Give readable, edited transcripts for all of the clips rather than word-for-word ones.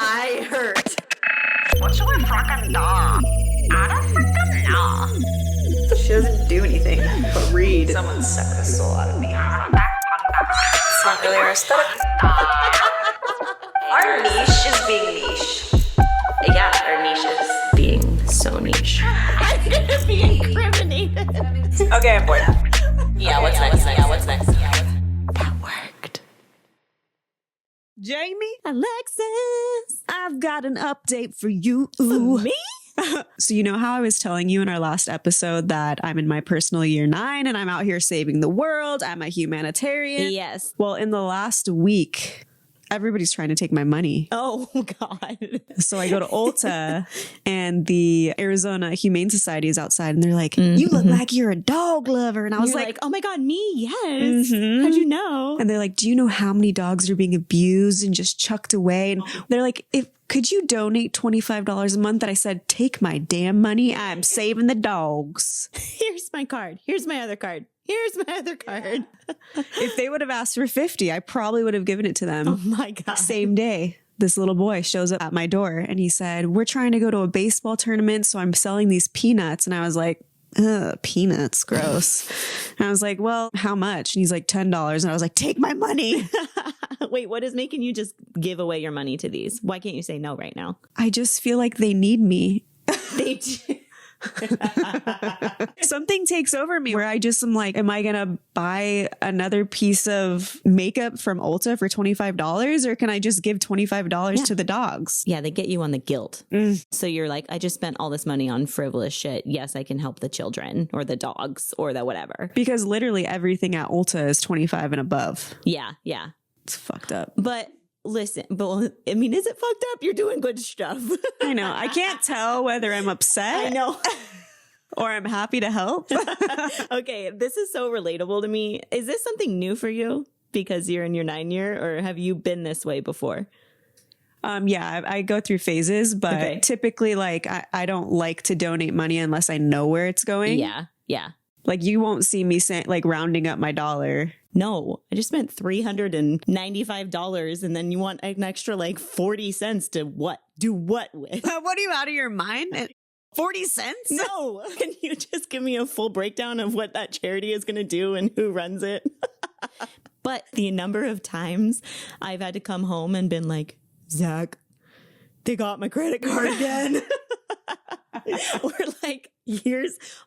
I hurt. What should we frickin' do? I don't frickin' know. She doesn't do anything but read. Someone suck the soul out of me. It's not really our aesthetic. Our niche is being niche. Yeah, our niche is being so niche. I'm gonna be incriminated. Okay, I'm bored. Yeah, what's next? That worked. Jamie, Alexis. I've got an update for you. For me? So you know how I was telling you in our last episode that I'm in my personal year 9 and I'm out here saving the world. I'm a humanitarian. Yes. Well, in the last week, everybody's trying to take my money. Oh, God. So I go to Ulta and the Arizona Humane Society is outside and they're like, you look like you're a dog lover. And I was You're like, oh my God, me? Yes. Mhm. How'd you know? and they're like, do you know how many dogs are being abused and just chucked away? And they're like, could you donate $25 a month? And I said, take my damn money. I'm saving the dogs. Here's my card. Here's my other card. Here's my other card. If they would have asked for 50, I probably would have given it to them. Oh my God. Same day, this little boy shows up at my door and he said, we're trying to go to a baseball tournament, so I'm selling these peanuts. And I was like, ugh, peanuts, gross. And I was like, well, how much? And he's like, $10. And I was like, take my money. Wait, what is making you just give away your money to these? Why can't you say no right now? I just feel like they need me. They do. Something takes over me where I just am like, am I going to buy another piece of makeup from Ulta for $25 or can I just give $25 to the dogs? Yeah, they get you on the guilt. So you're like, I just spent all this money on frivolous shit. Yes, I can help the children or the dogs or the whatever. Because literally everything at Ulta is 25 and above. Yeah, yeah. It's fucked up. But listen, I mean, is it fucked up? You're doing good stuff. I know. I can't tell whether I'm upset I know. or I'm happy to help. Okay, this is so relatable to me. Is this something new for you because you're in your 9 year, or have you been this way before? Yeah, I go through phases, but typically like I don't like to donate money unless I know where it's going. Yeah, yeah. Like you won't see me like rounding up my dollar. No, I just spent $395 and then you want an extra like 40 cents to what? Do what with? What are you out of your mind? 40 cents? No. Can you just give me a full breakdown of what that charity is going to do and who runs it? But the number of times I've had to come home and been like, Zach, they got my credit card again. Or like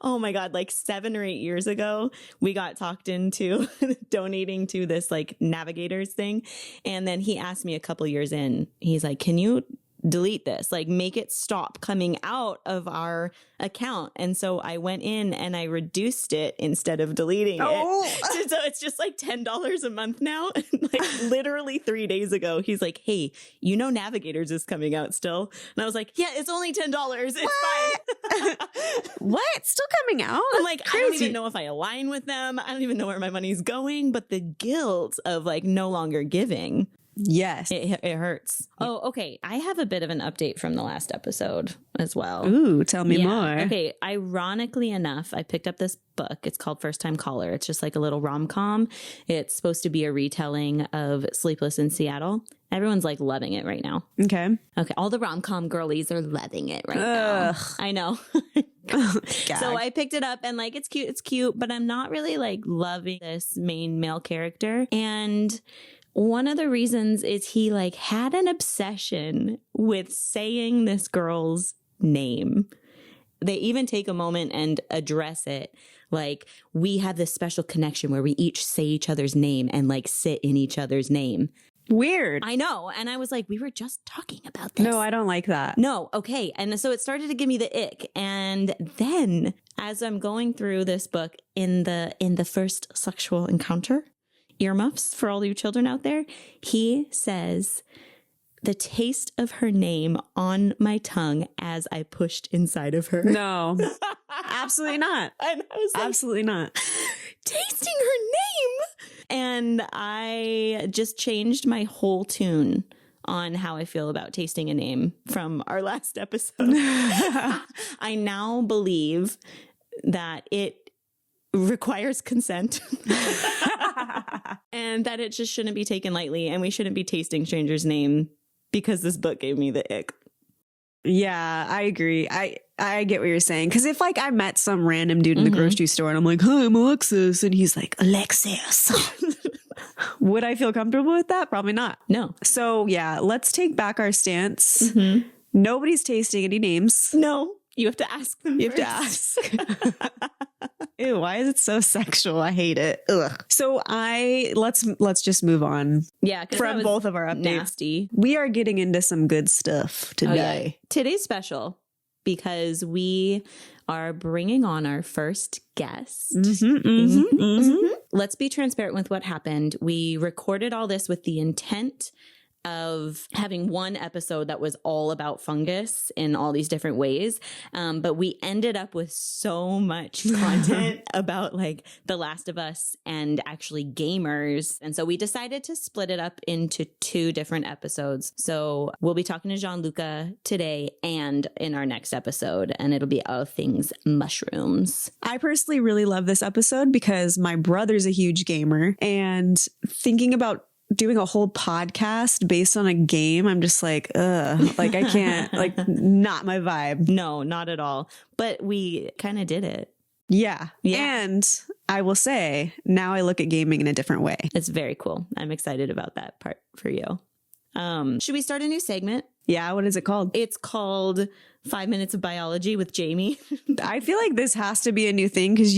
oh my God, like 7 or 8 years ago, we got talked into donating to this like navigators thing. And then he asked me a couple years in, he's like, can you delete this? Like make it stop coming out of our account. And so I went in and I reduced it instead of deleting it. So it's just like $10 a month now. Like literally 3 days ago, he's like, hey, you know Navigators is coming out still. And I was like, yeah, it's only $10. It's fine. What? It's still coming out? I'm like, I don't even know if I align with them. I don't even know where my money's going. But the guilt of like no longer giving. Yes. It hurts. Oh, okay. I have a bit of an update from the last episode as well. Ooh, tell me more. Okay. Ironically enough, I picked up this book. It's called First Time Caller. It's just like a little rom-com. It's supposed to be a retelling of Sleepless in Seattle. Everyone's like loving it right now. Okay. Okay. All the rom-com girlies are loving it right now. I know. So I picked it up and like, it's cute, but I'm not really like loving this main male character. And one of the reasons is he like had an obsession with saying this girl's name. They even take a moment and address it. Like, we have this special connection where we each say each other's name and like sit in each other's name. Weird. I know. And I was like, we were just talking about this. No, I don't like that. No. Okay. And so it started to give me the ick. And then as I'm going through this book in the first sexual encounter, earmuffs for all you children out there, he says, the taste of her name on my tongue as I pushed inside of her. No, absolutely not. And I was like, absolutely not. Tasting her name. And I just changed my whole tune on how I feel about tasting a name from our last episode. I now believe that it requires consent and that it just shouldn't be taken lightly and we shouldn't be tasting strangers' name because this book gave me the ick. Yeah, I agree. I get what you're saying. Because if like I met some random dude in the grocery store and I'm like, hi, I'm Alexis. And he's like, Alexis. Would I feel comfortable with that? Probably not. No. So yeah, let's take back our stance. Nobody's tasting any names. No. You have to ask them. You have to ask. Ew, why is it so sexual? I hate it. Ugh. So let's just move on. Yeah, from both of our updates. Nasty. We are getting into some good stuff today. Oh, yeah. Today's special because we are bringing on our first guest. Let's be transparent with what happened. We recorded all this with the intent of having one episode that was all about fungus in all these different ways. But we ended up with so much content about like The Last of Us and actually gamers. And so we decided to split it up into 2 different episodes. So we'll be talking to Gianluca today and in our next episode, and it'll be all things mushrooms. I personally really love this episode because my brother's a huge gamer, and thinking about doing a whole podcast based on a game, I'm just like, ugh, like I can't, like not my vibe. No, not at all. But we kind of did it. Yeah. And I will say, now I look at gaming in a different way. It's very cool. I'm excited about that part for you. Should we start a new segment? Yeah. What is it called? It's called 5 Minutes of Biology with Jamie. I feel like this has to be a new thing because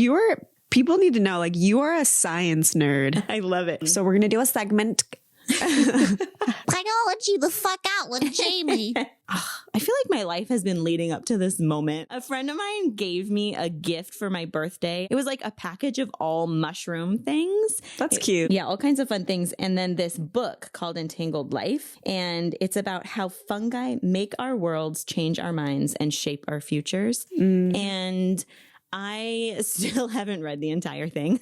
people need to know, like, you are a science nerd. I love it. So we're going to do a segment. Biology the fuck out with Jamie. I feel like my life has been leading up to this moment. A friend of mine gave me a gift for my birthday. It was like a package of all mushroom things. That's cute. Yeah, all kinds of fun things. And then this book called Entangled Life. And it's about how fungi make our worlds, change our minds, and shape our futures. And I still haven't read the entire thing.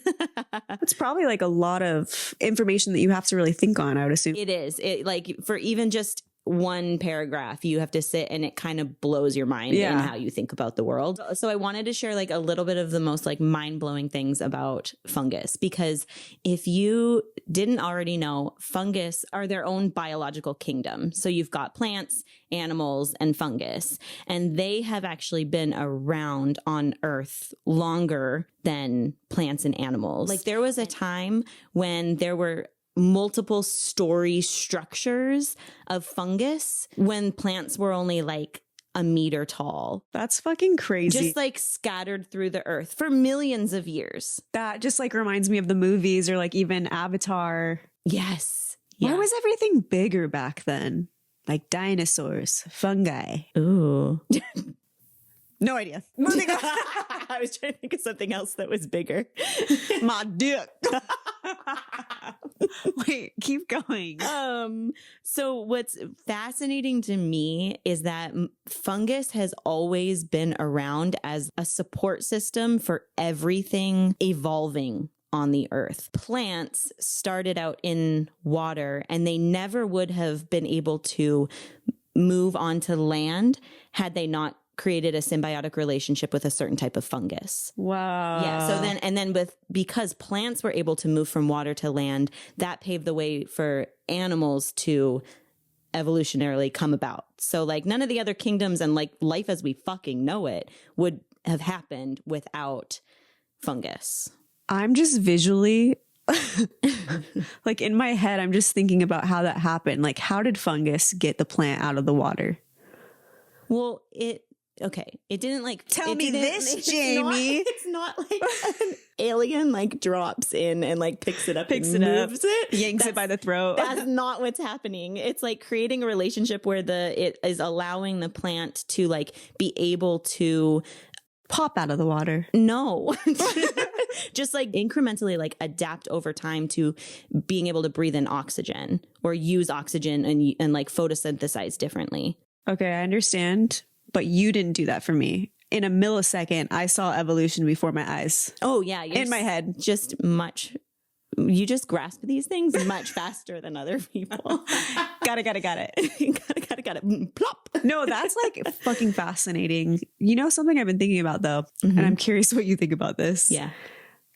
It's probably like a lot of information that you have to really think on, I would assume. It is. It like for even just one paragraph, you have to sit and it kind of blows your mind in how you think about the world. So I wanted to share like a little bit of the most like mind-blowing things about fungus, because if you didn't already know, fungus are their own biological kingdom. So you've got plants, animals, and fungus, and they have actually been around on Earth longer than plants and animals. Like there was a time when there were multiple story structures of fungus when plants were only like a meter tall. That's fucking crazy. Just like scattered through the earth for millions of years. That just like reminds me of the movies or like even Avatar. Yes. Why was everything bigger back then? Like dinosaurs, fungi. Ooh. No idea. I was trying to think of something else that was bigger. My dick. Wait, keep going. So what's fascinating to me is that fungus has always been around as a support system for everything evolving on the earth. Plants started out in water and they never would have been able to move onto land had they not created a symbiotic relationship with a certain type of fungus. Wow. Yeah. So because plants were able to move from water to land, that paved the way for animals to evolutionarily come about. So like none of the other kingdoms and like life as we fucking know it would have happened without fungus. I'm just visually like in my head, I'm just thinking about how that happened. Like how did fungus get the plant out of the water? Well, it didn't like tell me this, Jamie. It's not like an alien like drops in and like picks it up, moves it, yanks it by the throat. That's not what's happening. It's like creating a relationship where it is allowing the plant to like be able to pop out of the water. No. Just like incrementally like adapt over time to being able to breathe in oxygen or use oxygen and like photosynthesize differently. Okay, I understand. But you didn't do that for me. In a millisecond, I saw evolution before my eyes. Oh, yeah. In my head. You just grasp these things much faster than other people. Got it. Got it. Plop. No, that's like fucking fascinating. You know something I've been thinking about though, and I'm curious what you think about this. Yeah.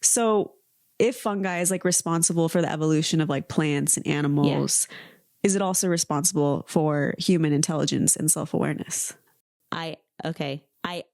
So if fungi is like responsible for the evolution of like plants and animals, is it also responsible for human intelligence and self-awareness? I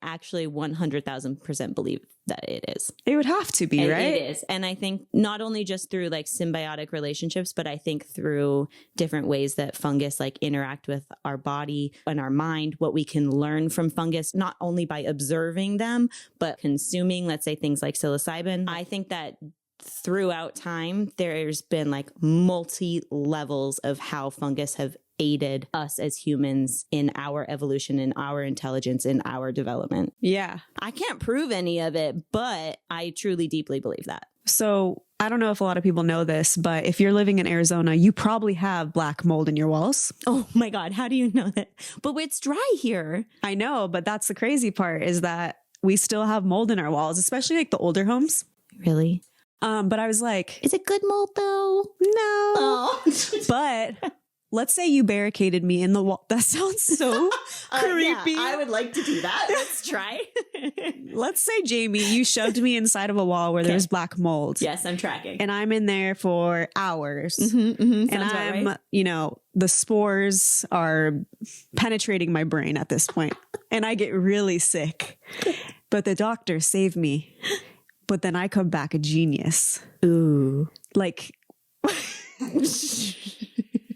actually 100,000% believe that it is. It would have to be, right? It is. And I think not only just through like symbiotic relationships, but I think through different ways that fungus like interact with our body and our mind, what we can learn from fungus, not only by observing them, but consuming, let's say, things like psilocybin. I think that throughout time, there's been like multi levels of how fungus have aided us as humans in our evolution, in our intelligence, in our development. Yeah. I can't prove any of it, but I truly deeply believe that. So I don't know if a lot of people know this, but if you're living in Arizona, you probably have black mold in your walls. Oh my God, how do you know that? But it's dry here. I know, but that's the crazy part is that we still have mold in our walls, especially like the older homes. Really? But I was like, Is it good mold though? no. Oh. But let's say you barricaded me in the wall. That sounds so creepy. Yeah, I would like to do that. Let's try. Let's say, Jamie, you shoved me inside of a wall where there's black mold. Yes, I'm tracking. And I'm in there for hours. And And I'm, the spores are penetrating my brain at this point. And I get really sick. But the doctor saved me. But then I come back a genius. Ooh. Like,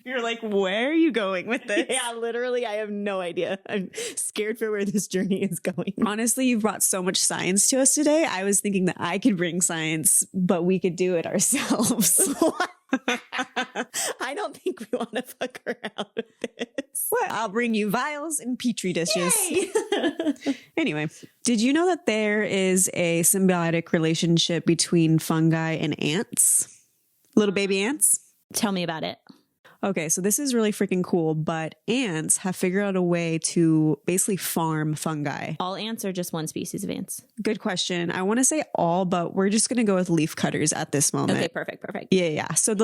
you're like, where are you going with this? Yeah, literally, I have no idea. I'm scared for where this journey is going. Honestly, you've brought so much science to us today. I was thinking that I could bring science, but we could do it ourselves. I don't think we want to fuck around with this. Well, I'll bring you vials and petri dishes. Yay! Anyway, did you know that there is a symbiotic relationship between fungi and ants? Little baby ants? Tell me about it. Okay, so this is really freaking cool, but ants have figured out a way to basically farm fungi. All ants are just one species of ants. Good question. I want to say all, but we're just going to go with leaf cutters at this moment. Okay, perfect. Yeah. So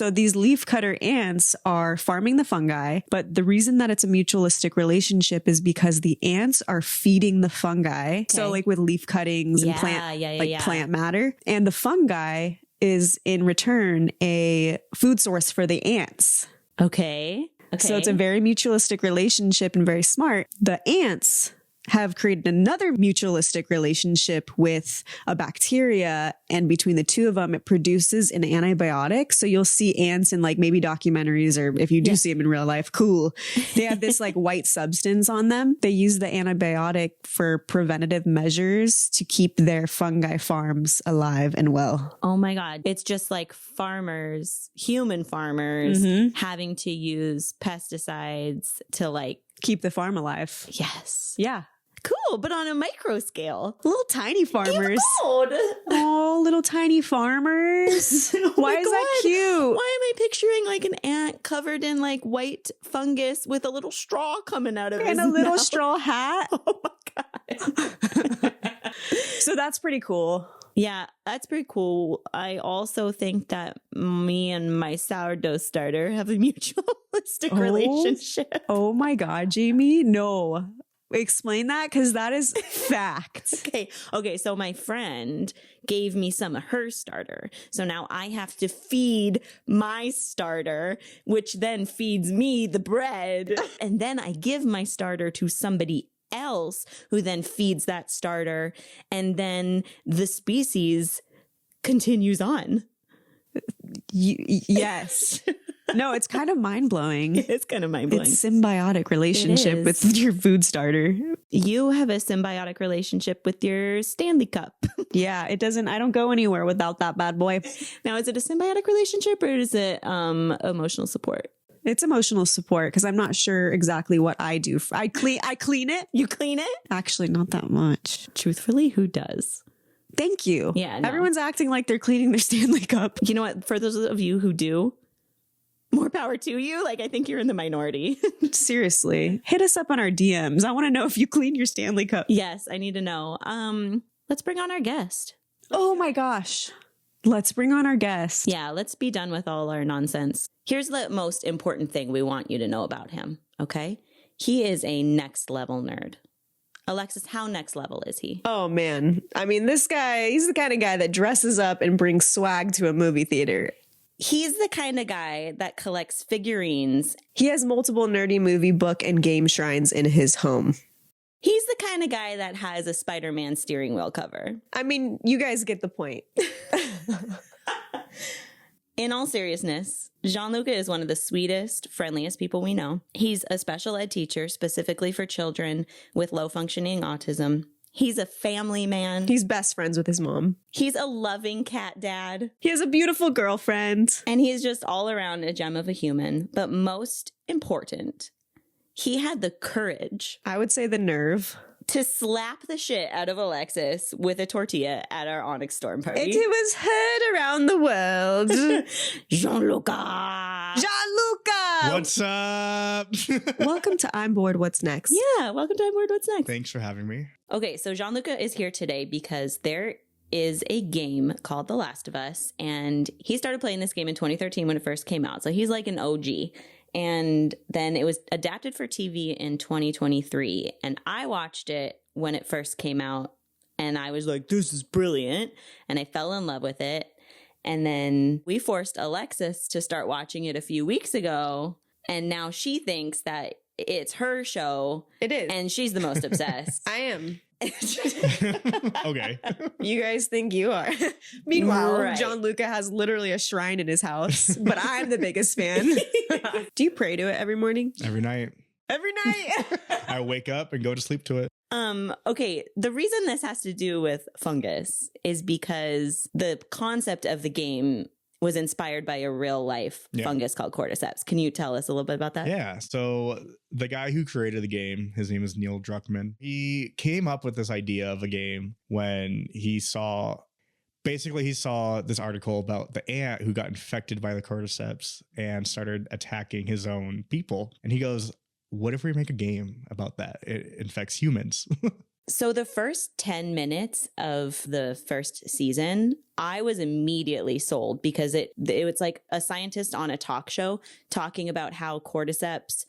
these leaf cutter ants are farming the fungi, but the reason that it's a mutualistic relationship is because the ants are feeding the fungi. Okay. So like with leaf cuttings and plant matter, and the fungi is in return a food source for the ants. Okay. So it's a very mutualistic relationship and very smart. The ants have created another mutualistic relationship with a bacteria, and between the two of them, it produces an antibiotic. So you'll see ants in like maybe documentaries, or if you do see them in real life, cool. They have this like white substance on them. They use the antibiotic for preventative measures to keep their fungi farms alive and well. Oh my God. It's just like farmers, human farmers, having to use pesticides to like keep the farm alive. Yes. Yeah. Cool, but on a micro scale. Little tiny farmers. Cold. Oh, little tiny farmers. Why is that cute? Why am I picturing like an ant covered in like white fungus with a little straw coming out of his and a little mouth? straw hat? Oh my God. So that's pretty cool. Yeah, that's pretty cool. I also think that me and my sourdough starter have a mutualistic relationship. Oh my God, Jamie. No. Explain that, because that is fact. Okay. So my friend gave me some of her starter. So now I have to feed my starter, which then feeds me the bread. And then I give my starter to somebody else who then feeds that starter. And then the species continues on. Yes. No, it's kind of mind-blowing. It's kind of mind-blowing. It's symbiotic relationship with your food starter. You have a symbiotic relationship with your Stanley Cup. Yeah, it doesn't, I don't go anywhere without that bad boy. Now, is it a symbiotic relationship or is it emotional support? It's emotional support, because I'm not sure exactly what I do. I clean it. You clean it? Actually, not that much. Truthfully, who does? Thank you. Yeah, no. Everyone's acting like they're cleaning their Stanley Cup. You know what? For those of you who do, more power to you. Like, I think you're in the minority. Seriously. Hit us up on our DMs. I want to know if you clean your Stanley Cup. Yes, I need to know. Let's bring on our guest. Oh my gosh. Let's bring on our guest. Yeah, let's be done with all our nonsense. Here's the most important thing we want you to know about him, okay? He is a next level nerd. Alexis, how next level is he? Oh man. I mean, this guy, he's the kind of guy that dresses up and brings swag to a movie theater. He's the kind of guy that collects figurines. He has multiple nerdy movie, book, and game shrines in his home. He's the kind of guy that has a Spider-Man steering wheel cover. I mean, you guys get the point. In all seriousness, Gianluca is one of the sweetest, friendliest people we know. He's a special ed teacher specifically for children with low-functioning autism. He's a family man. He's best friends with his mom. He's a loving cat dad. He has a beautiful girlfriend. And he's just all around a gem of a human. But most important, he had the courage I would say the nerve. to slap the shit out of Alexis with a tortilla at our Onyx Storm party. It was heard around the world. Gianluca! Gianluca! What's up? Welcome to I'm Bored, What's Next? Yeah, welcome to I'm Bored, What's Next? Thanks for having me. Okay, so Gianluca is here today because there is a game called The Last of Us, and he started playing this game in 2013 when it first came out. So he's like an OG. And then it was adapted for TV in 2023. And I watched it when it first came out. And I was like, this is brilliant. And I fell in love with it. And then we forced Alexis to start watching it a few weeks ago. And now she thinks that it's her show. It is. And she's the most obsessed. I am. Okay. You guys think you are. Meanwhile, Right. Gianluca has literally a shrine in his house, but I'm the biggest fan. Do you pray to it every morning? Every night Every night. I wake up and go to sleep to it. Okay, the reason this has to do with Fungus is because the concept of the game was inspired by a real life fungus called cordyceps. Can you tell us a little bit about that? Yeah. So the guy who created the game, his name is Neil Druckmann. He came up with this idea of a game when he saw this article about the ant who got infected by the cordyceps and started attacking his own people. And he goes, what if we make a game about that? It infects humans. So the first 10 minutes of the first season, I was immediately sold because it was like a scientist on a talk show talking about how cordyceps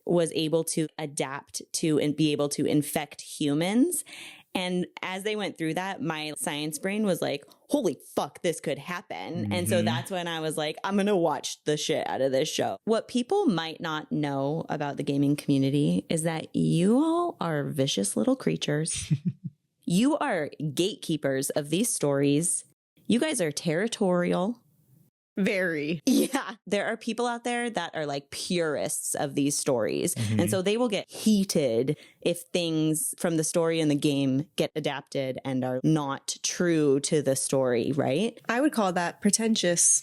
was able to adapt to and be able to infect humans. And as they went through that, my science brain was like, holy fuck, this could happen. Mm-hmm. And so that's when I was like, I'm going to watch the shit out of this show. What people might not know about the gaming community is that you all are vicious little creatures. You are gatekeepers of these stories. You guys are territorial. Very. Yeah. There are people out there that are like purists of these stories. And so they will get heated if things from the story in the game get adapted and are not true to the story, right? I would call that pretentious.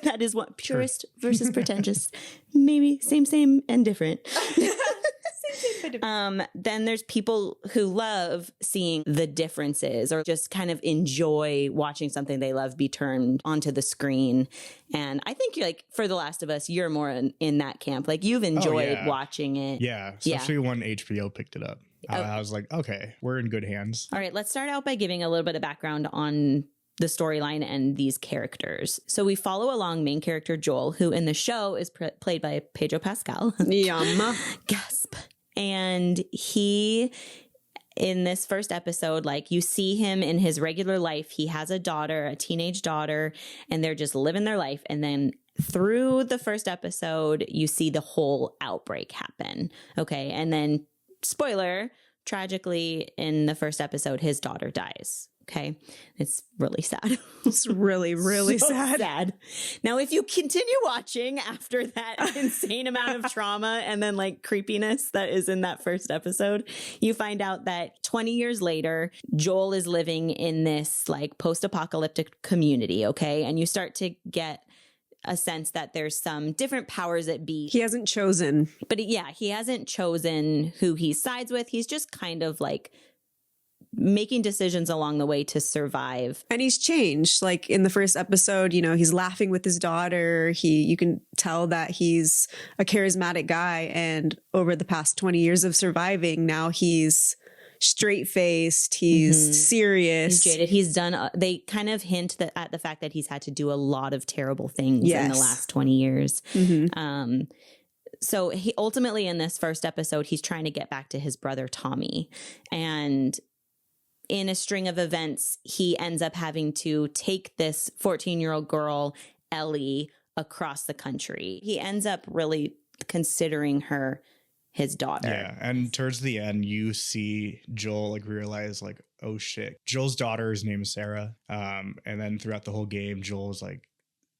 That is what purist versus pretentious. Maybe same and different. Then there's people who love seeing the differences or just kind of enjoy watching something they love be turned onto the screen. And I think like for The Last of Us, you're more in that camp. Like you've enjoyed watching it. Yeah. Especially when HBO picked it up. I was like, okay, we're in good hands. All right, let's start out by giving a little bit of background on the storyline and these characters. So we follow along main character Joel, who in the show is played by Pedro Pascal. Yum. Gasp. And he, in this first episode, like you see him in his regular life. He has a daughter, a teenage daughter, and they're just living their life. And then through the first episode, you see the whole outbreak happen. Okay. And then, spoiler, tragically, in the first episode, his daughter dies. Okay. It's really sad. It's really, really So sad. Now, if you continue watching after that insane amount of trauma and then like creepiness that is in that first episode, you find out that 20 years later, Joel is living in this like post-apocalyptic community. Okay. And you start to get a sense that there's some different powers that be. He hasn't chosen. But he hasn't chosen who he sides with. He's just kind of like making decisions along the way to survive. And he's changed. Like in the first episode, you know, he's laughing with his daughter. You can tell that he's a charismatic guy. And over the past 20 years of surviving, now he's straight-faced. He's serious. He's jaded. He's done, they kind of hint at the fact that he's had to do a lot of terrible things in the last 20 years. So he ultimately in this first episode, he's trying to get back to his brother, Tommy. And in a string of events, he ends up having to take this 14-year-old girl, Ellie, across the country. He ends up really considering her his daughter. Yeah, and towards the end, you see Joel like realize like, oh shit, Joel's daughter's name is Sarah. And then throughout the whole game, Joel's like,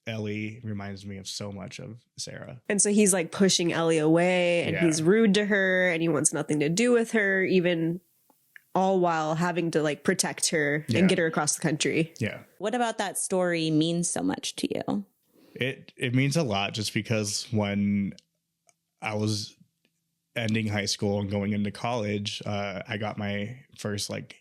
Ellie reminds me of so much of Sarah. And so he's like pushing Ellie away, and he's rude to her, and he wants nothing to do with her, even all while having to like protect her and get her across the country. Yeah. What about that story means so much to you? It means a lot just because when I was ending high school and going into college, I got my first like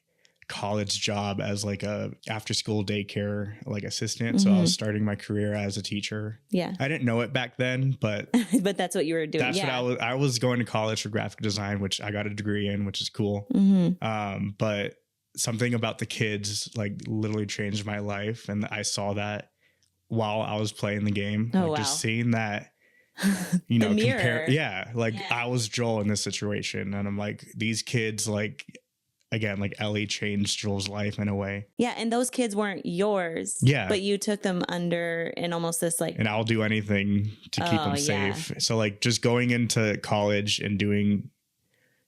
college job as like a after school daycare like assistant. So I was starting my career as a teacher. Yeah. I didn't know it back then, but But that's what you were doing. that's what I was going to college for graphic design, which I got a degree in, which is cool. But something about the kids like literally changed my life, and I saw that while I was playing the game. Just seeing that, you know, compare. Yeah. Like I was Joel in this situation, and I'm like, these kids, like, again, like Ellie changed Joel's life in a way. Yeah. And those kids weren't yours. Yeah. But you took them under in almost this like. And I'll do anything to keep them safe. So like just going into college and doing,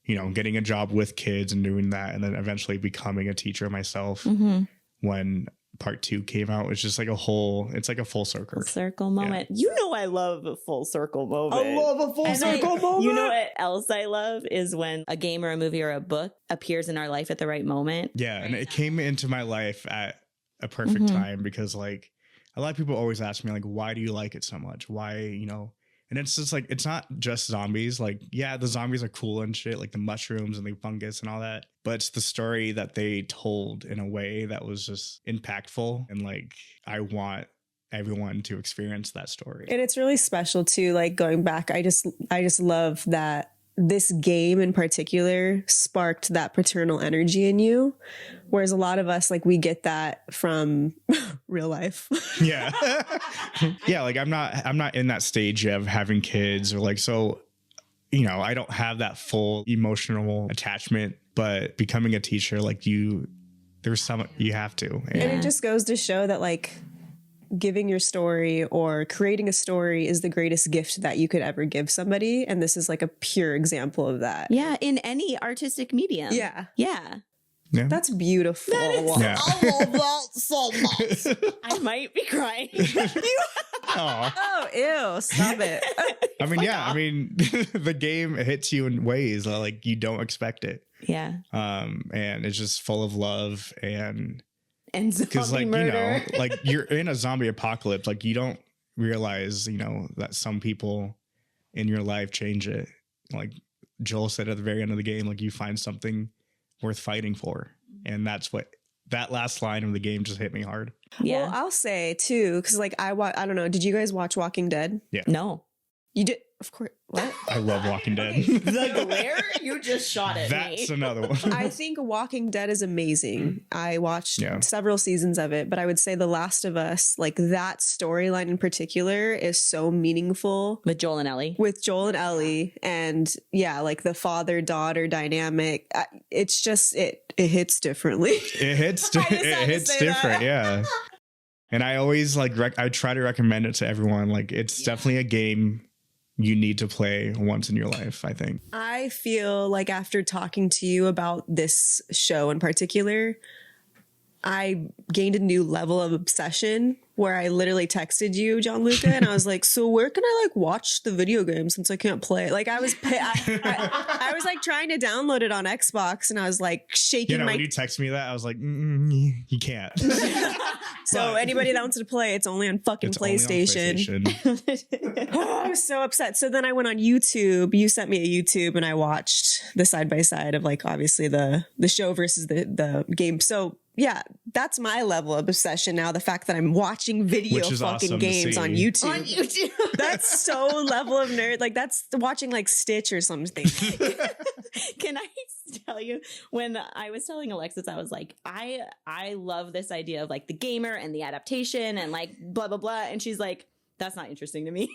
you know, getting a job with kids and doing that, and then eventually becoming a teacher myself when part 2 came out, it's just like it's like a full circle Moment. Yeah. You know, I love a full circle moment. I love a full circle moment. You know what else I love is when a game or a movie or a book appears in our life at the right moment. Yeah. And it came into my life at a perfect time, because like a lot of people always ask me like, why do you like it so much? Why, you know? And it's just like, it's not just zombies. Like, yeah, the zombies are cool and shit, like the mushrooms and the fungus and all that. But it's the story that they told in a way that was just impactful. And like, I want everyone to experience that story. And it's really special too. Like going back, I just love that this game in particular sparked that paternal energy in you. Whereas a lot of us, like, we get that from real life. Yeah. Yeah. Like I'm not in that stage of having kids or like, so, you know, I don't have that full emotional attachment, but becoming a teacher, like you have to. And it just goes to show that like giving your story or creating a story is the greatest gift that you could ever give somebody. And this is like a pure example of that. Yeah. In any artistic medium. Yeah. Yeah. Yeah. That's beautiful. Yeah. I love that so much. I might be crying. Oh, ew. Stop it. I mean, yeah. I mean, the game hits you in ways that like you don't expect it. Yeah. And it's just full of love and zombie like, murder. you know, like you're in a zombie apocalypse. Like you don't realize, you know, that some people in your life change it. Like Joel said at the very end of the game, like you find something worth fighting for. And that's what that last line of the game just hit me hard. Yeah. Well, I'll say too, because like I don't know. Did you guys watch Walking Dead? Yeah. No. You did, of course. What? I love Walking Dead. The glare you just shot at That's me. another one. I think Walking Dead is amazing. I watched several seasons of it, but I would say The Last of Us, like that storyline in particular, is so meaningful. With Joel and Ellie. With Joel and Ellie, and yeah, like the father-daughter dynamic. It's just it hits differently. It hits different, yeah. And I always like I try to recommend it to everyone. Like it's definitely a game you need to play once in your life, I think. I feel like after talking to you about this show in particular, I gained a new level of obsession where I literally texted you, Gianluca, and I was like, so where can I like watch the video game since I can't play it? Like I was like trying to download it on Xbox, and I was like shaking when you text me that, I was like, you can't. So anybody that wants to play, it's only on fucking PlayStation. Oh, I was so upset. So then I went on YouTube. You sent me a YouTube, and I watched the side by side of like obviously the show versus the game. So yeah, that's my level of obsession now. The fact that I'm watching video fucking awesome games on YouTube. On YouTube. That's so level of nerd. Like that's watching like Stitch or something. Can I tell you, when I was telling Alexis, I was like, I love this idea of like the gamer and the adaptation and like blah, blah, blah. And she's like, that's not interesting to me.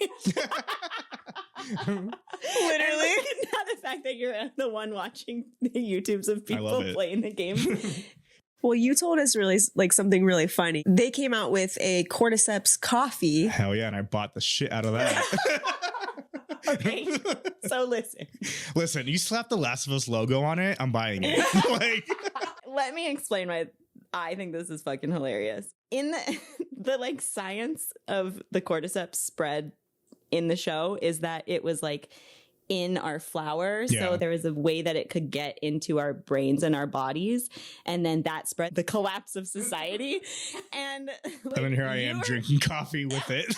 Literally. Not the fact that you're the one watching the YouTubes of people playing the game. Well, you told us really like something really funny. They came out with a cordyceps coffee. Hell yeah, and I bought the shit out of that. Okay, so Listen, you slap the Last of Us logo on it, I'm buying it. Like, let me explain why I think this is fucking hilarious. In the like science of the cordyceps spread in the show is that it was like in our flour. Yeah. So there was a way that it could get into our brains and our bodies. And then that spread the collapse of society. And, like, and then here I am drinking coffee with it.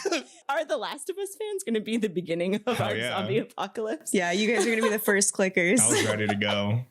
Are the Last of Us fans going to be the beginning of our zombie apocalypse? Yeah, you guys are going to be the first clickers. I was ready to go.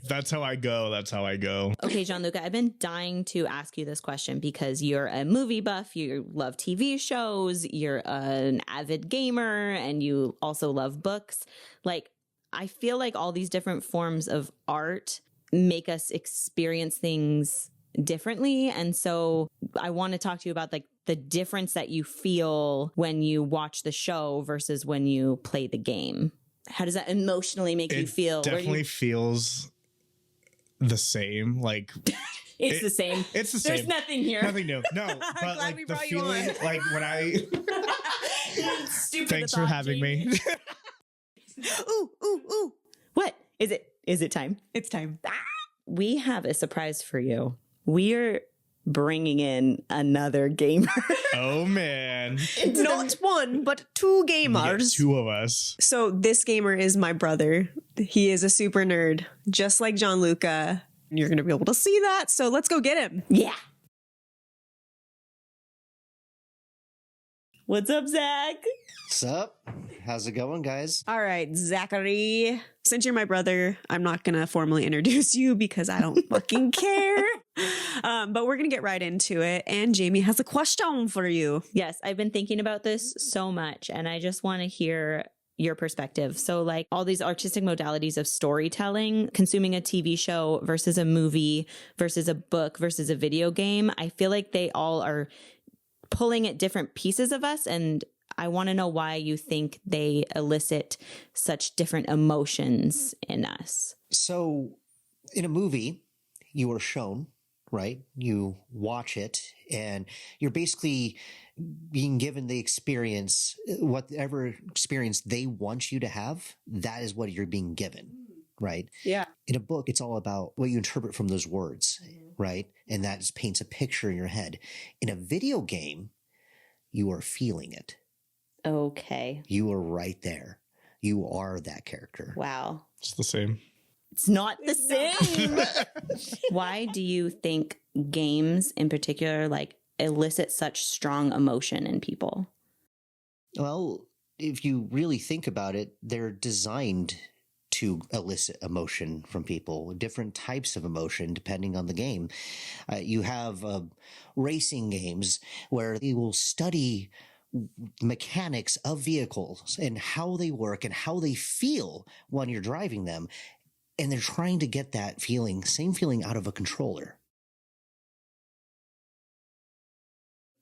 That's how I go. That's how I go. Okay, Gianluca, I've been dying to ask you this question because you're a movie buff, you love TV shows, you're an avid gamer, and you also love books. Like, I feel like all these different forms of art make us experience things differently. And so I want to talk to you about like the difference that you feel when you watch the show versus when you play the game. How does that emotionally make you feel? Definitely feels the same. Like it's the same. It's the same. There's nothing here. Nothing new. No, but like the feeling, like when I. Thanks for having me. Ooh. What is it? Is it time? It's time. We have a surprise for you. We're bringing in another gamer. Oh man. Not one, but two gamers. Two of us. So this gamer is my brother. He is a super nerd, just like Gianluca. You're going to be able to see that. So let's go get him. Yeah. What's up, Zach? What's up? How's it going, guys? All right, Zachary. Since you're my brother, I'm not going to formally introduce you because I don't fucking care. But we're going to get right into it. And Jamie has a question for you. Yes, I've been thinking about this so much, and I just want to hear your perspective. So like all these artistic modalities of storytelling, consuming a TV show versus a movie versus a book versus a video game, I feel like they all are pulling at different pieces of us. And I want to know why you think they elicit such different emotions in us. So in a movie, you are shown, right? You watch it and you're basically being given the experience, whatever experience they want you to have, that is what you're being given, right? Yeah. In a book, it's all about what you interpret from those words, right? And that just paints a picture in your head. In a video game, you are feeling it. Okay. You are right there. You are that character. Wow. It's the same. It's not the same. Why do you think games in particular like elicit such strong emotion in people? Well, if you really think about it, they're designed to elicit emotion from people, different types of emotion depending on the game. You have racing games where they will study mechanics of vehicles and how they work and how they feel when you're driving them. And they're trying to get that feeling, same feeling out of a controller.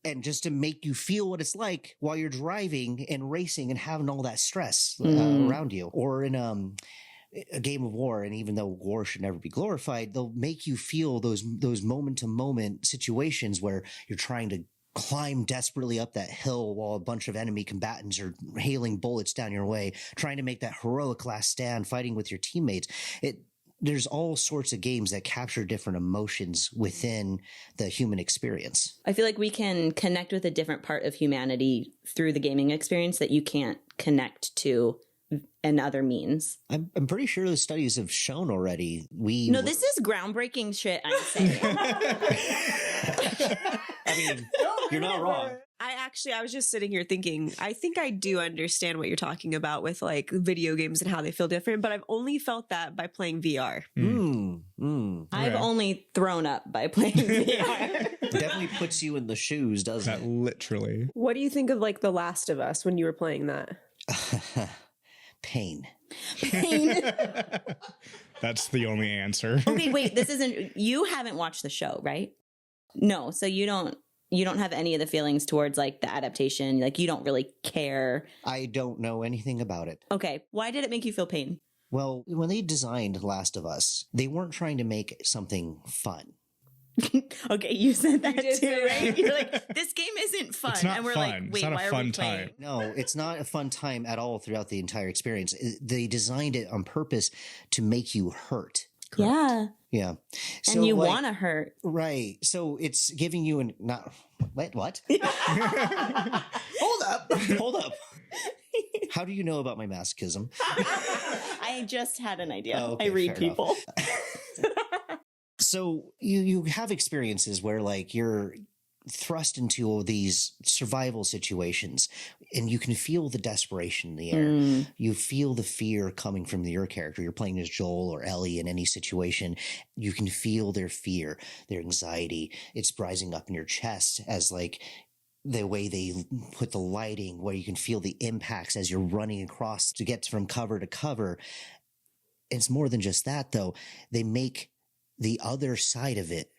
And just to make you feel what it's like while you're driving and racing and having all that stress around you. Or in a game of war, and even though war should never be glorified, they'll make you feel those moment-to-moment situations where you're trying to climb desperately up that hill while a bunch of enemy combatants are hailing bullets down your way, trying to make that heroic last stand, fighting with your teammates. There's all sorts of games that capture different emotions within the human experience. I feel like we can connect with a different part of humanity through the gaming experience that you can't connect to in other means. I'm pretty sure the studies have shown already. No, this is groundbreaking shit I'm saying. I mean, you're not wrong. I was just sitting here thinking, I think I do understand what you're talking about with like video games and how they feel different, but I've only felt that by playing VR. I've only thrown up by playing VR. Definitely puts you in the shoes, doesn't That it? literally. What do you think of like The Last of Us when you were playing that? Pain. That's the only answer. Okay, wait, this isn't, you haven't watched the show, right? No, so you don't have any of the feelings towards like the adaptation, like you don't really care. I don't know anything about it. Okay, why did it make you feel pain? Well, when they designed Last of Us, they weren't trying to make something fun. Okay, you said that did too, say that. right? You're like, this game isn't fun. It's not and we're fun. like, It's wait, not a why are fun we playing? time. No, it's not a fun time at all throughout the entire experience. They designed it on purpose to make you hurt. Yeah. Yeah. And you like, want to hurt. Right. So it's giving you an not wait, what? Hold up. How do you know about my masochism? I just had an idea. Oh, okay, I read fair enough. people. So you have experiences where like you're thrust into all these survival situations and you can feel the desperation in the air. You feel the fear coming from your character. You're playing as Joel or Ellie in any situation. You can feel their fear, their anxiety. It's rising up in your chest as like the way they put the lighting, where you can feel the impacts as you're running across to get from cover to cover. It's more than just that though. They make the other side of it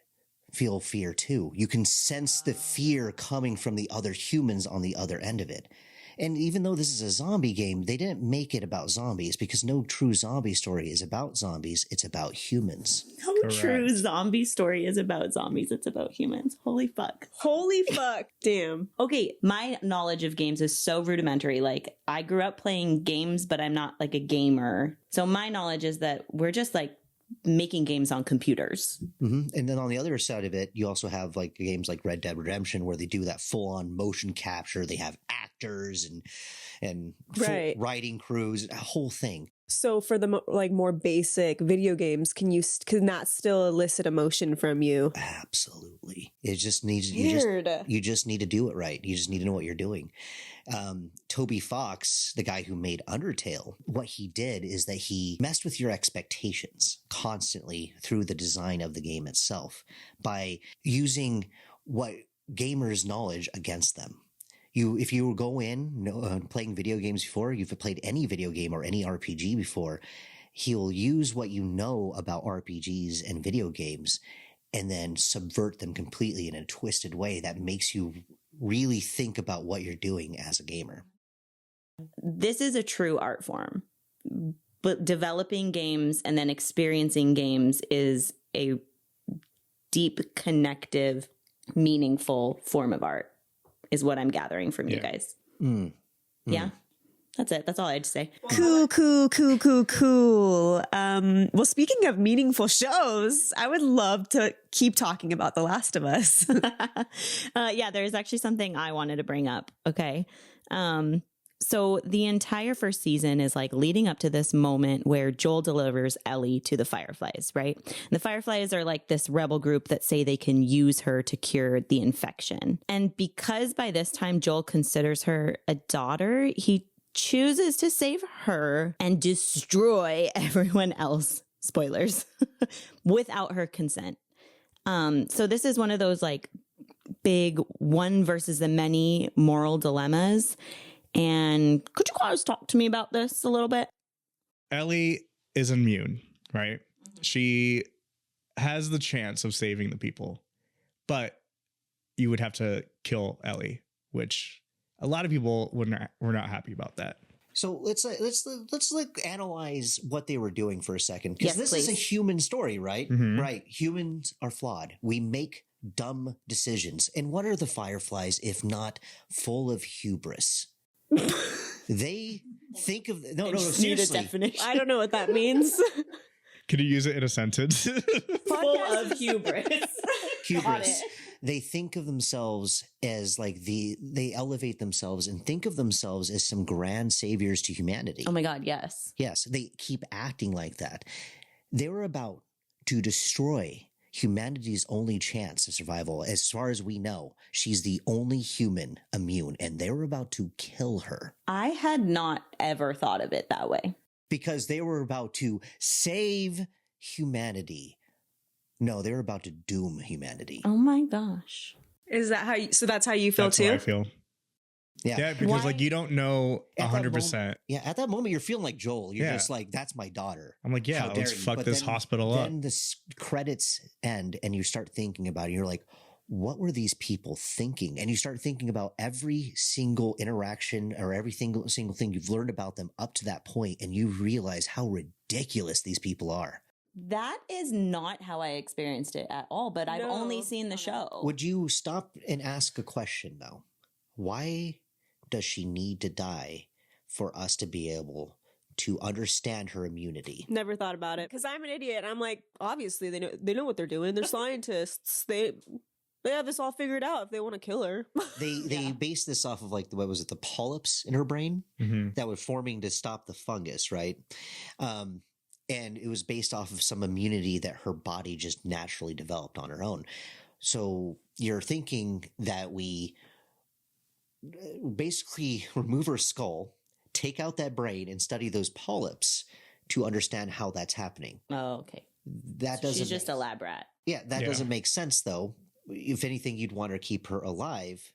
feel fear too. You can sense the fear coming from the other humans on the other end of it. And even though this is a zombie game, they didn't make it about zombies because no true zombie story is about zombies. It's about humans. No true zombie story is about zombies. It's about humans. Holy fuck. Holy fuck. Damn. Okay, my knowledge of games is so rudimentary. Like, I grew up playing games, but I'm not like a gamer. So my knowledge is that we're just like making games on computers. Mm-hmm. And then on the other side of it, you also have like games like Red Dead Redemption where they do that full on motion capture. They have actors and full writing crews, a whole thing. So for the like more basic video games, can that still elicit emotion from you? Absolutely. It just needs Weird. you just need to do it right. You just need to know what you're doing. Toby Fox, the guy who made Undertale, what he did is that he messed with your expectations constantly through the design of the game itself by using what gamers' knowledge against them. If you go in playing video games before, you've played any video game or any RPG before, he'll use what you know about RPGs and video games and then subvert them completely in a twisted way that makes you really think about what you're doing as a gamer. This is a true art form, but developing games and then experiencing games is a deep, connective, meaningful form of art, is what I'm gathering from you guys. Yeah, that's it. That's all I had to say. Cool. Well, speaking of meaningful shows, I would love to keep talking about The Last of Us. Yeah, there's actually something I wanted to bring up. Okay. So the entire first season is like leading up to this moment where Joel delivers Ellie to the Fireflies, right? And the Fireflies are like this rebel group that say they can use her to cure the infection. And because by this time Joel considers her a daughter, he chooses to save her and destroy everyone else, spoilers, without her consent. So this is one of those like big one versus the many moral dilemmas. And could you guys talk to me about this a little bit? Ellie is immune, right? She has the chance of saving the people, but you would have to kill Ellie, which a lot of people were not happy about that. So let's like analyze what they were doing for a second, because Yes, this is a please. human story, right? Mhm. Right. Humans are flawed. We make dumb decisions. And what are the Fireflies if not full of hubris? They think of no, Need a seriously. definition. I don't know what that means. Can you use it in a sentence? Full of hubris. Hubris. They think of themselves as like they elevate themselves and think of themselves as some grand saviors to humanity. Oh my God, yes. Yes, they keep acting like that. They were about to destroy humanity's only chance of survival. As far as we know, she's the only human immune, and they were about to kill her I had not ever thought of it that way. because they were about to save humanity. No, they were about to doom humanity. Oh my gosh. Is that how you, so that's how you feel That's too? how I feel. Yeah, because Why- like you don't know At that 100%. Yeah, at that moment, you're feeling like Joel. You're Yeah. just like, that's my daughter. I'm like, yeah, How dare let's you. fuck But this then- hospital up. Then the credits end and you start thinking about it. You're like, what were these people thinking? And you start thinking about every single interaction or every single thing you've learned about them up to that point, and you realize how ridiculous these people are. That is not how I experienced it at all, but I've only seen the show. Would you stop and ask a question, though? Why does she need to die for us to be able to understand her immunity? Never thought about it because I'm an idiot. I'm like, obviously they know what they're doing. They're scientists. They have this all figured out if they want to kill her. They based this off of, like, what was it, the polyps in her brain that were forming to stop the fungus, right? And it was based off of some immunity that her body just naturally developed on her own. So you're thinking that we basically remove her skull, take out that brain, and study those polyps to understand how that's happening. Oh, okay. That doesn't. She's just a lab rat. Yeah, that doesn't make sense, though. If anything, you'd want to keep her alive.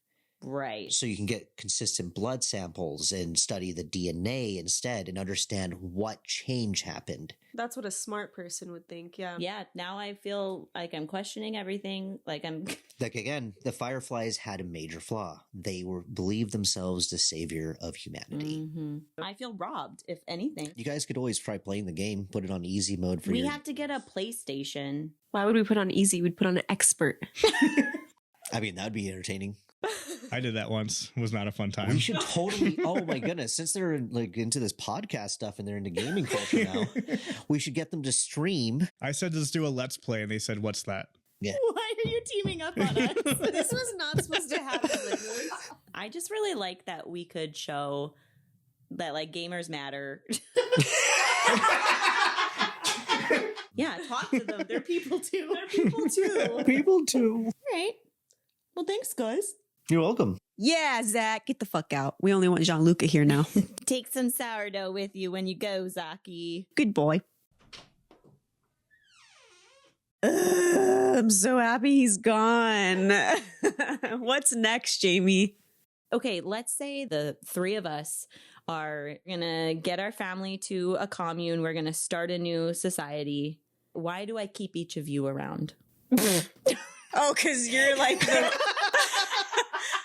Right. So you can get consistent blood samples and study the DNA instead and understand what change happened. That's what a smart person would think. Yeah. Yeah. Now I feel like I'm questioning everything. Like I'm. Like, again, the Fireflies had a major flaw. They believed themselves the savior of humanity. I feel robbed, if anything. You guys could always try playing the game, put it on easy mode for We your... have to get a PlayStation. Why would we put on easy? We'd put on an expert. I mean, that would be entertaining. I did that once. It was not a fun time. We should totally. Oh my goodness! Since they're like into this podcast stuff and they're into gaming culture now, we should get them to stream. I said let's do a let's play, and they said, "What's that?" Yeah. Why are you teaming up on us? This was not supposed to happen like this. I just really like that we could show that like gamers matter. Yeah, talk to them. They're people too. They're people too. People too. All right. Well, thanks, guys. You're welcome. Yeah, Zach, get the fuck out. We only want Gianluca here now. Take some sourdough with you when you go, Zaki. Good boy. I'm so happy he's gone. What's next, Jamie? Okay, let's say the three of us are gonna get our family to a commune. We're gonna start a new society. Why do I keep each of you around? Oh, because you're like the...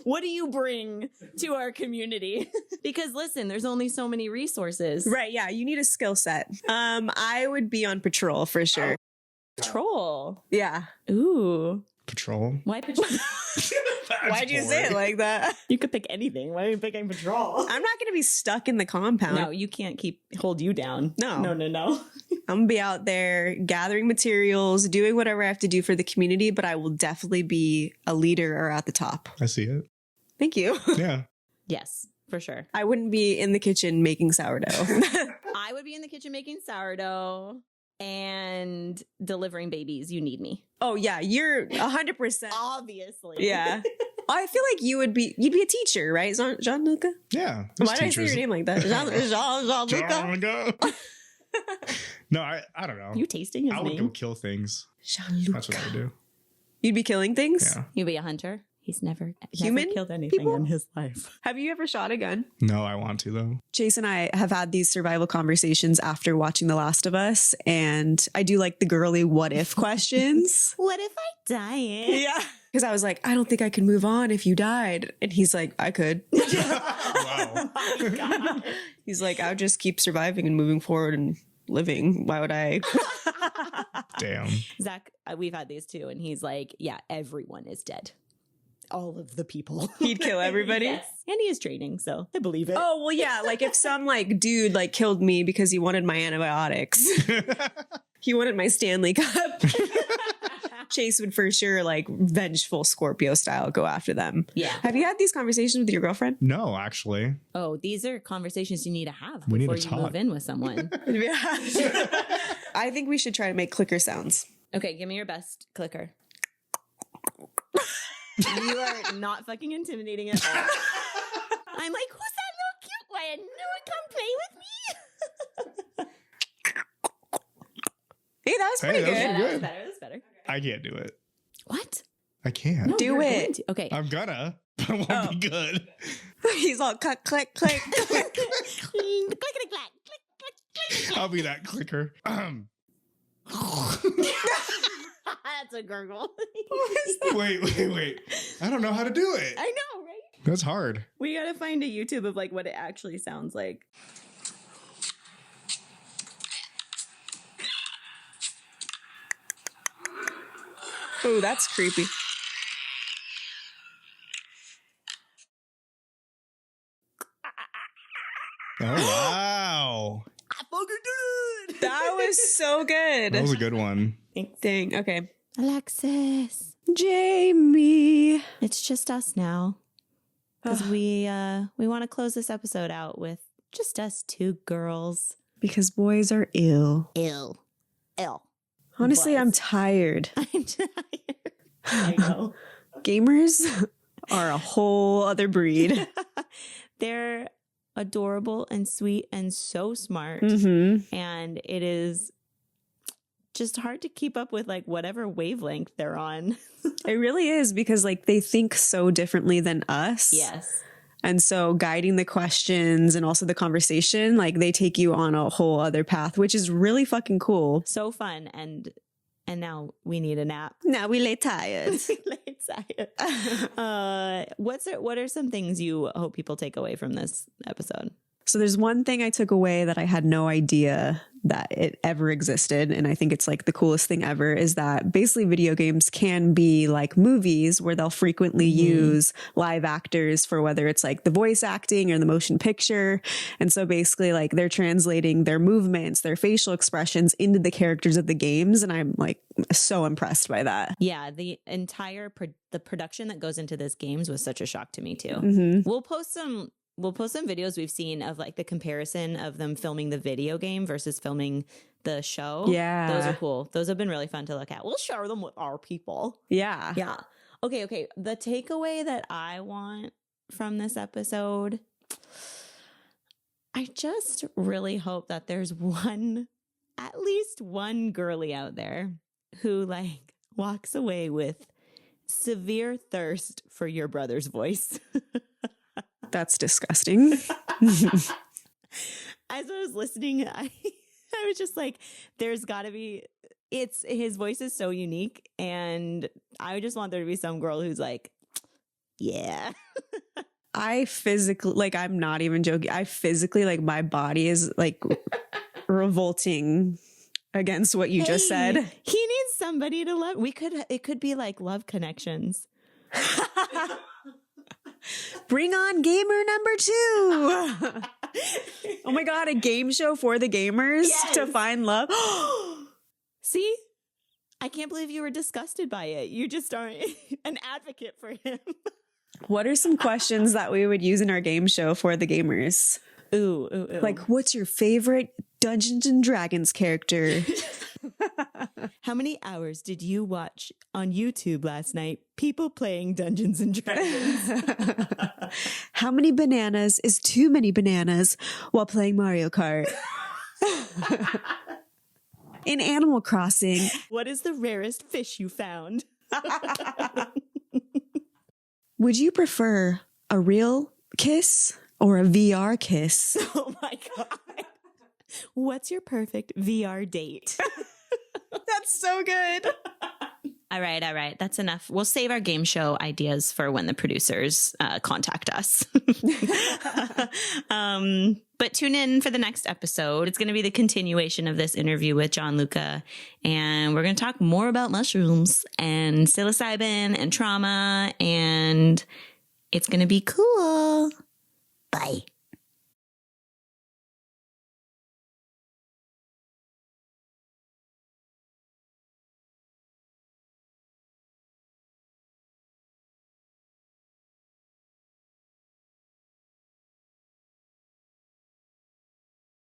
What do you bring to our community? Because listen, there's only so many resources. Right, yeah, you need a skill set. I would be on patrol for sure. Troll. Yeah. Ooh. Patrol. Why patrol? Why'd you say it like that? You could pick anything. Why are you picking patrol? I'm not gonna be stuck in the compound. No, you can't hold you down. No. No. I'm gonna be out there gathering materials, doing whatever I have to do for the community, but I will definitely be a leader or at the top. I see it. Thank you. Yeah. Yes, for sure. I wouldn't be in the kitchen making sourdough. I would be in the kitchen making sourdough and delivering babies. You need me. Oh yeah, you're 100%. Obviously. Yeah. I feel like you'd be a teacher, right? Gianluca? Yeah. Why did I say your name like that? Gianluca? Gianluca. No, I don't know. You tasting his I would go name? kill things. Gianluca. That's what I would do. You'd be killing things? Yeah. You be a hunter? He's never Human killed anything people? in his life. Have you ever shot a gun? No, I want to though. Chase and I have had these survival conversations after watching The Last of Us, and I do like the girly what if questions. What if I die? Yeah. Because I was like, I don't think I could move on if you died. And he's like, I could. Wow. Oh my God. He's like, I would just keep surviving and moving forward and living. Why would I? Damn. Zach, we've had these too, and he's like, yeah, everyone is dead. All of the people. He'd kill everybody? Yes. And he is training, so I believe it. Oh, well, yeah. Like if some like dude like killed me because he wanted my antibiotics. He wanted my Stanley Cup. Chase would for sure like vengeful Scorpio style go after them. Yeah. Have you had these conversations with your girlfriend? No, actually. Oh, these are conversations you need to have We need before to you talk. move in with someone. I think we should try to make clicker sounds. Okay, give me your best clicker. You are not fucking intimidating at all. I'm like, who's that little cute one? No one come play with me. Hey, that was pretty Hey, that was good. Yeah, good. That's better. I can't do it. What? I can't. No, Do you're it. going to. Okay. I'm gonna, but it won't be good. He's all click, click, click. Clickety clack. Click, click, click. I'll be that clicker. That's a gurgle. Wait. I don't know how to do it. I know, right? That's hard. We gotta find a YouTube of like what it actually sounds like. Oh, that's creepy. Oh, wow. I fucking did it! That was so good. That was a good one. Dang. Okay. Alexis, Jamie. it's just us now. Because we want to close this episode out with just us two girls. Because boys are ill. Ill. Honestly, Boys. I'm tired. I'm tired. I know. Gamers are a whole other breed. They're adorable and sweet and so smart. Mm-hmm. And it is just hard to keep up with like whatever wavelength they're on. It really is because like they think so differently than us. Yes. And so guiding the questions and also the conversation, like they take you on a whole other path, which is really fucking cool. So fun. And now we need a nap. Now we lay tired. What are some things you hope people take away from this episode? So there's one thing I took away that I had no idea that it ever existed. And I think it's like the coolest thing ever is that basically video games can be like movies where they'll frequently use live actors for whether it's like the voice acting or the motion picture. And so basically like they're translating their movements, their facial expressions into the characters of the games. And I'm like so impressed by that. Yeah, the entire the production that goes into this games was such a shock to me too. Mm-hmm. We'll post some videos we've seen of like the comparison of them filming the video game versus filming the show. Yeah. Those are cool. Those have been really fun to look at. We'll share them with our people. Yeah. Yeah. Okay. The takeaway that I want from this episode, I just really hope that there's at least one girly out there who like walks away with severe thirst for your brother's voice. That's disgusting. As I was listening, I was just like, there's got to be, his voice is so unique. And I just want there to be some girl who's like, yeah. I physically, like, I'm not even joking. I physically, like, my body is like revolting against what you just said. He needs somebody to love. It could be like love connections. Bring on gamer number 2. Oh my God, a game show for the gamers to find love. See? I can't believe you were disgusted by it. You just aren't an advocate for him. What are some questions that we would use in our game show for the gamers? Ooh. Like, what's your favorite Dungeons and Dragons character? How many hours did you watch on YouTube last night? People playing Dungeons and Dragons. How many bananas is too many bananas while playing Mario Kart? In Animal Crossing. What is the rarest fish you found? Would you prefer a real kiss or a VR kiss? Oh my God. What's your perfect VR date? That's so good. All right. That's enough. We'll save our game show ideas for when the producers contact us. But tune in for the next episode. It's going to be the continuation of this interview with Gianluca. And we're going to talk more about mushrooms and psilocybin and trauma. And it's going to be cool. Bye.